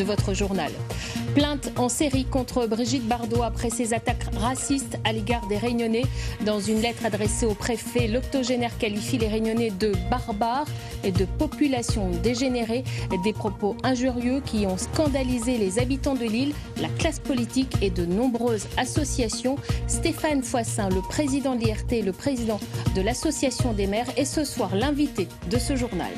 de votre journal. Plainte en série contre Brigitte Bardot après ses attaques racistes à l'égard des Réunionnais. Dans une lettre adressée au préfet, l'octogénaire qualifie les Réunionnais de barbares et de population dégénérée. Des propos injurieux qui ont scandalisé les habitants de l'île, la classe politique et de nombreuses associations. Stéphane Foissin, le président de l'IRT et le président de l'association des maires, est ce soir l'invité de ce journal.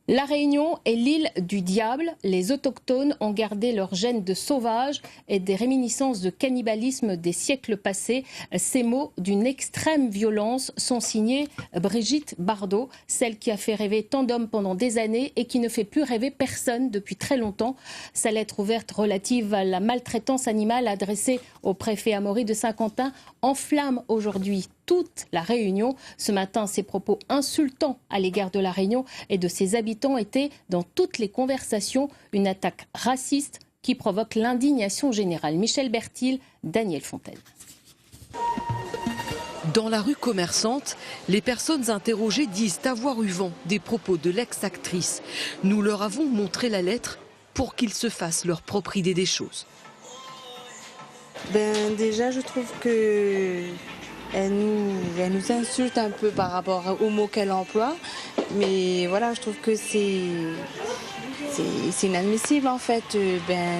La Réunion est l'île du diable. Les autochtones ont gardé leur gène de sauvage et des réminiscences de cannibalisme des siècles passés. Ces mots d'une extrême violence sont signés Brigitte Bardot, celle qui a fait rêver tant d'hommes pendant des années et qui ne fait plus rêver personne depuis très longtemps. Sa lettre ouverte relative à la maltraitance animale adressée au préfet Amaury de Saint-Quentin enflamme aujourd'hui toute la Réunion. Ce matin, ses propos insultants à l'égard de la Réunion et de ses habitants étaient dans toutes les conversations une attaque raciste qui provoque l'indignation générale. Michel Bertil, Daniel Fontaine. Dans la rue commerçante, les personnes interrogées disent avoir eu vent des propos de l'ex-actrice. Nous leur avons montré la lettre pour qu'ils se fassent leur propre idée des choses. Déjà, je trouve que elle nous insulte un peu par rapport aux mots qu'elle emploie. Mais voilà, je trouve que c'est inadmissible en fait.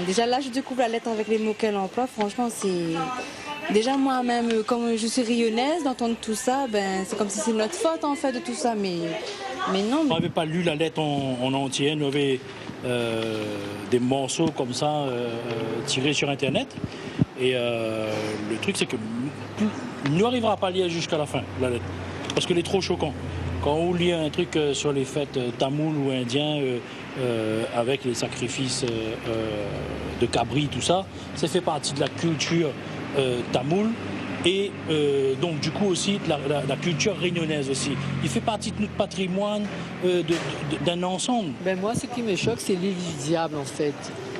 Déjà là, je découvre la lettre avec les mots qu'elle emploie. Franchement, c'est... Déjà moi-même, comme je suis rayonnaise, d'entendre tout ça, c'est comme si c'est notre faute en fait de tout ça. Mais non. On n'avait pas lu la lettre en entier. On avait des morceaux comme ça tirés sur Internet. Et le truc, c'est que il n'arrivera pas à lire jusqu'à la fin, la lettre, parce qu'elle est trop choquante. Quand on lit un truc sur les fêtes tamouls ou indiens, avec les sacrifices de cabri, tout ça, ça fait partie de la culture tamoule et donc du coup aussi de la culture réunionnaise aussi. Il fait partie de notre patrimoine d'un ensemble. Moi, ce qui me choque, c'est l'île du diable en fait.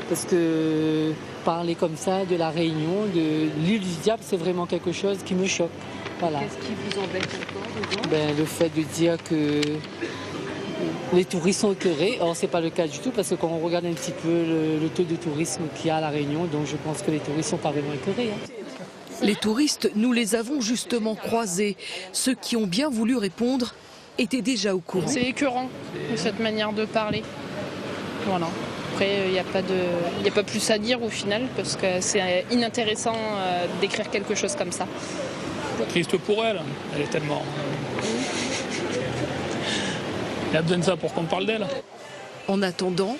Parce que parler comme ça de la Réunion, de l'île du diable, c'est vraiment quelque chose qui me choque. Voilà. Qu'est-ce qui vous embête encore? Le fait de dire que les touristes sont écœurés. Or, ce n'est pas le cas du tout, parce que quand on regarde un petit peu le taux de tourisme qu'il y a à la Réunion, donc je pense que les touristes ne sont pas vraiment écœurés. Les touristes, nous les avons justement croisés. Ceux qui ont bien voulu répondre étaient déjà au courant. C'est écœurant, cette manière de parler. Voilà. Après, il n'y a pas plus à dire au final, parce que c'est inintéressant d'écrire quelque chose comme ça. Triste pour elle, elle est tellement... Elle a besoin de ça pour qu'on parle d'elle. En attendant,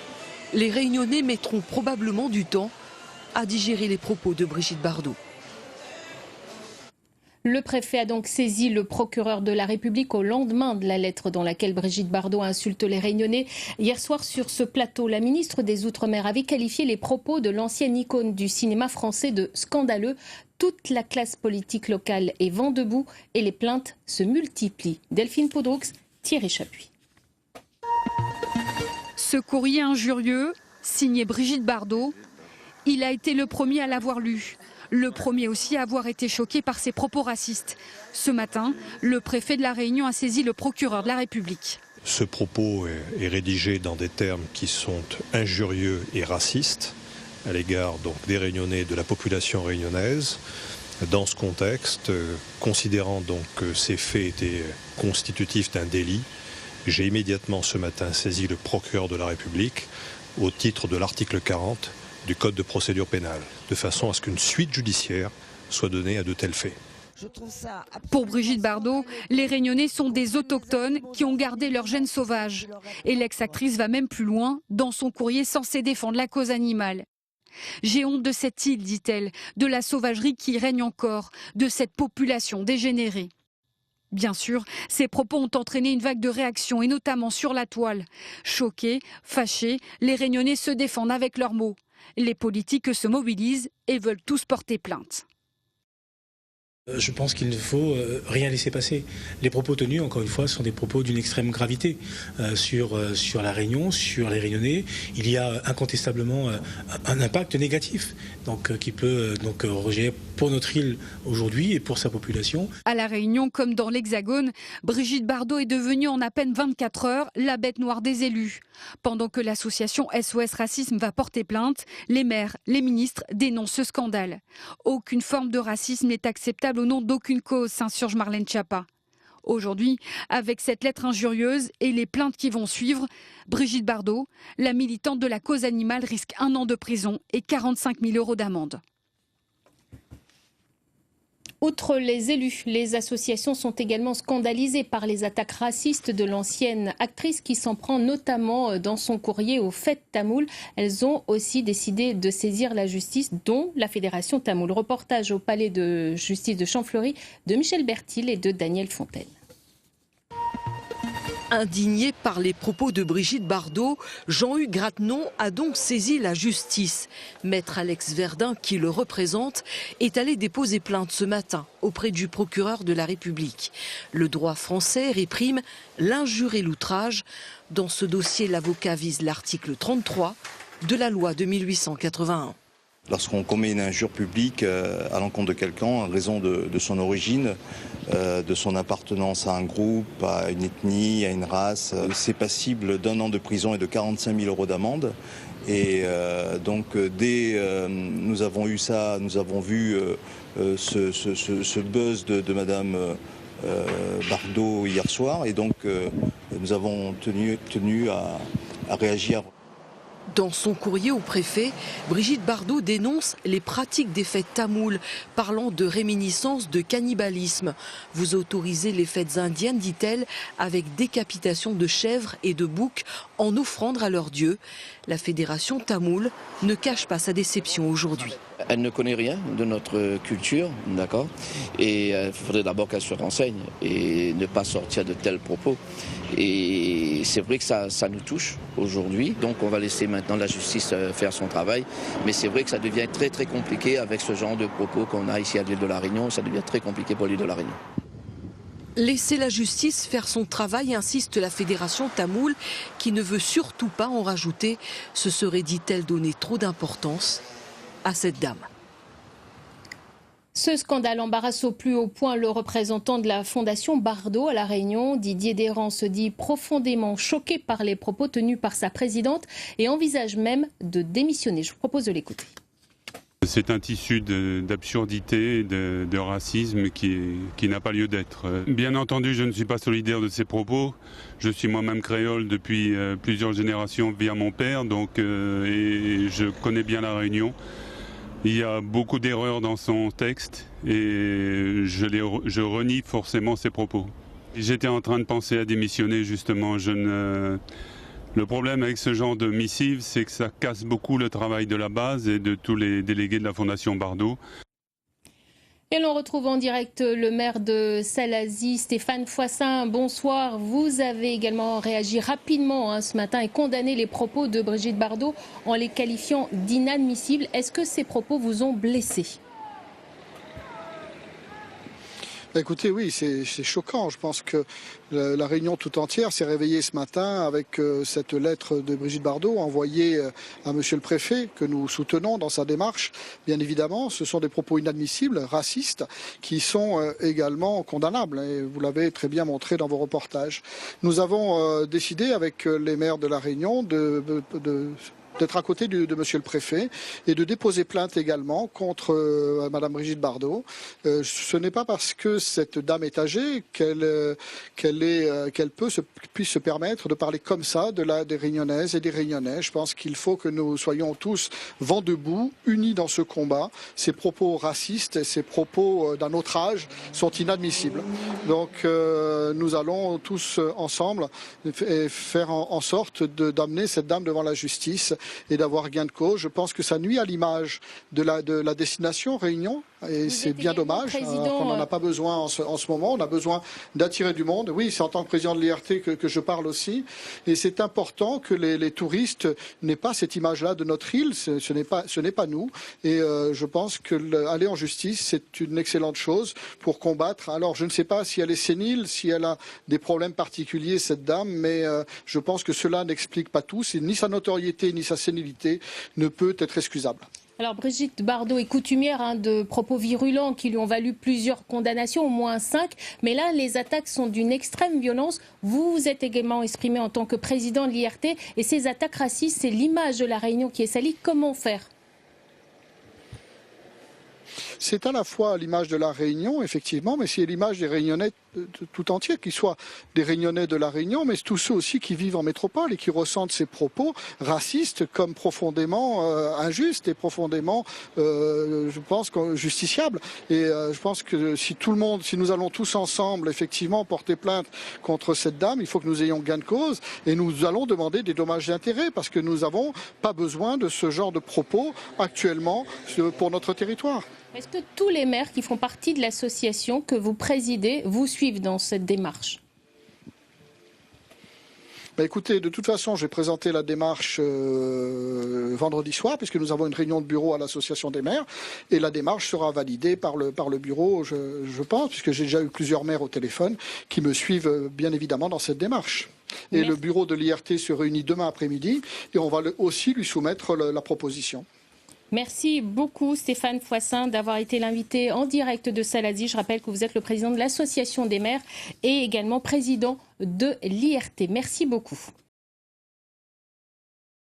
les Réunionnais mettront probablement du temps à digérer les propos de Brigitte Bardot. Le préfet a donc saisi le procureur de la République au lendemain de la lettre dans laquelle Brigitte Bardot insulte les Réunionnais. Hier soir, sur ce plateau, la ministre des Outre-mer avait qualifié les propos de l'ancienne icône du cinéma français de scandaleux. Toute la classe politique locale est vent debout et les plaintes se multiplient. Delphine Podroux, Thierry Chapuis. Ce courrier injurieux, signé Brigitte Bardot, il a été le premier à l'avoir lu. Le premier aussi à avoir été choqué par ses propos racistes. Ce matin, le préfet de la Réunion a saisi le procureur de la République. Ce propos est rédigé dans des termes qui sont injurieux et racistes à l'égard donc des Réunionnais et de la population réunionnaise. Dans ce contexte, considérant donc que ces faits étaient constitutifs d'un délit, j'ai immédiatement ce matin saisi le procureur de la République au titre de l'article 40 du Code de procédure pénale, de façon à ce qu'une suite judiciaire soit donnée à de tels faits. Pour Brigitte Bardot, les Réunionnais sont des autochtones qui ont gardé leur gène sauvage. Et l'ex-actrice va même plus loin dans son courrier censé défendre la cause animale. J'ai honte de cette île, dit-elle, de la sauvagerie qui règne encore, de cette population dégénérée. Bien sûr, ces propos ont entraîné une vague de réactions, et notamment sur la toile. Choqués, fâchés, les Réunionnais se défendent avec leurs mots. Les politiques se mobilisent et veulent tous porter plainte. Je pense qu'il ne faut rien laisser passer. Les propos tenus, encore une fois, sont des propos d'une extrême gravité sur la Réunion, sur les Réunionnais. Il y a incontestablement un impact négatif qui peut rejeter pour notre île aujourd'hui et pour sa population. À La Réunion, comme dans l'Hexagone, Brigitte Bardot est devenue en à peine 24 heures la bête noire des élus. Pendant que l'association SOS Racisme va porter plainte, les maires, les ministres dénoncent ce scandale. Aucune forme de racisme n'est acceptable au nom d'aucune cause, s'insurge Marlène Schiappa. Aujourd'hui, avec cette lettre injurieuse et les plaintes qui vont suivre, Brigitte Bardot, la militante de la cause animale, risque 1 an de prison et 45 000 € d'amende. Outre les élus, les associations sont également scandalisées par les attaques racistes de l'ancienne actrice qui s'en prend notamment dans son courrier aux fêtes tamoules. Elles ont aussi décidé de saisir la justice, dont la Fédération tamoule. Reportage au palais de justice de Champfleury de Michel Bertil et de Daniel Fontaine. Indigné par les propos de Brigitte Bardot, Jean-Hugues Grattenon a donc saisi la justice. Maître Alex Verdun, qui le représente, est allé déposer plainte ce matin auprès du procureur de la République. Le droit français réprime l'injure et l'outrage. Dans ce dossier, l'avocat vise l'article 33 de la loi de 1881. Lorsqu'on commet une injure publique à l'encontre de quelqu'un en raison de son origine, de son appartenance à un groupe, à une ethnie, à une race, c'est passible d'1 an de prison et de 45 000 € d'amende. Et nous avons eu ça, nous avons vu ce buzz de Madame Bardot hier soir, et donc nous avons tenu à réagir. Dans son courrier au préfet, Brigitte Bardot dénonce les pratiques des fêtes tamoules, parlant de réminiscence de cannibalisme. Vous autorisez les fêtes indiennes, dit-elle, avec décapitation de chèvres et de boucs en offrande à leurs dieux. La fédération tamoule ne cache pas sa déception aujourd'hui. Elle ne connaît rien de notre culture, d'accord ? Et il faudrait d'abord qu'elle se renseigne et ne pas sortir de tels propos. Et c'est vrai que ça nous touche aujourd'hui. Donc on va laisser maintenant la justice faire son travail. Mais c'est vrai que ça devient très très compliqué avec ce genre de propos qu'on a ici à l'île de la Réunion. Ça devient très compliqué pour l'île de la Réunion. Laisser la justice faire son travail, insiste la fédération tamoule, qui ne veut surtout pas en rajouter. Ce serait, dit-elle, donner trop d'importance à cette dame. Ce scandale embarrasse au plus haut point le représentant de la Fondation Bardot à La Réunion. Didier Desrands se dit profondément choqué par les propos tenus par sa présidente et envisage même de démissionner. Je vous propose de l'écouter. C'est un tissu d'absurdité, de racisme qui n'a pas lieu d'être. Bien entendu, je ne suis pas solidaire de ces propos. Je suis moi-même créole depuis plusieurs générations via mon père, et je connais bien La Réunion. Il y a beaucoup d'erreurs dans son texte et je renie forcément ses propos. J'étais en train de penser à démissionner justement. Le problème avec ce genre de missive, c'est que ça casse beaucoup le travail de la base et de tous les délégués de la Fondation Bardot. Et l'on retrouve en direct le maire de Salazie, Stéphane Foissin. Bonsoir. Vous avez également réagi rapidement ce matin et condamné les propos de Brigitte Bardot en les qualifiant d'inadmissibles. Est-ce que ces propos vous ont blessé ? Écoutez, oui, c'est choquant. Je pense que la Réunion tout entière s'est réveillée ce matin avec cette lettre de Brigitte Bardot envoyée à Monsieur le Préfet, que nous soutenons dans sa démarche. Bien évidemment, ce sont des propos inadmissibles, racistes, qui sont également condamnables. Et vous l'avez très bien montré dans vos reportages. Nous avons décidé avec les maires de la Réunion d'être à côté de Monsieur le Préfet et de déposer plainte également contre Madame Brigitte Bardot. Ce n'est pas parce que cette dame est âgée qu'elle puisse se permettre de parler comme ça des Réunionnaises et des Réunionnais. Je pense qu'il faut que nous soyons tous vent debout, unis dans ce combat. Ces propos racistes et ces propos d'un autre âge sont inadmissibles. Donc nous allons tous ensemble faire en sorte d'amener cette dame devant la justice et d'avoir gain de cause. Je pense que ça nuit à l'image de la destination Réunion, Et c'est bien dommage qu'on n'en a pas besoin en ce moment. On a besoin d'attirer du monde. Oui, c'est en tant que président de l'IRT que je parle aussi. Et c'est important que les touristes n'aient pas cette image-là de notre île. Ce n'est pas nous. Et je pense qu'aller en justice, c'est une excellente chose pour combattre. Alors, je ne sais pas si elle est sénile, si elle a des problèmes particuliers, cette dame, mais je pense que cela n'explique pas tout. Ni sa notoriété, ni sa sénilité ne peut être excusable. Alors Brigitte Bardot est coutumière de propos virulents qui lui ont valu plusieurs condamnations, au moins 5. Mais là, les attaques sont d'une extrême violence. Vous vous êtes également exprimé en tant que président de l'IRT. Et ces attaques racistes, c'est l'image de la Réunion qui est salie. Comment faire ? C'est à la fois l'image de la Réunion, effectivement, mais c'est l'image des Réunionnais tout entiers, qu'ils soient des Réunionnais de la Réunion, mais tous ceux aussi qui vivent en métropole et qui ressentent ces propos racistes comme profondément injustes et profondément, je pense, justiciables. Et je pense que si nous allons tous ensemble, effectivement, porter plainte contre cette dame, il faut que nous ayons gain de cause et nous allons demander des dommages d'intérêt parce que nous n'avons pas besoin de ce genre de propos actuellement pour notre territoire. Est-ce que tous les maires qui font partie de l'association que vous présidez vous suivent dans cette démarche ? Écoutez, de toute façon, j'ai présenté la démarche vendredi soir, puisque nous avons une réunion de bureau à l'association des maires, et la démarche sera validée par le bureau, je pense, puisque j'ai déjà eu plusieurs maires au téléphone qui me suivent bien évidemment dans cette démarche. Et merci. Le bureau de l'IRT se réunit demain après-midi, et on va aussi lui soumettre la proposition. Merci beaucoup Stéphane Foissin d'avoir été l'invité en direct de Salazie. Je rappelle que vous êtes le président de l'Association des maires et également président de l'IRT. Merci beaucoup.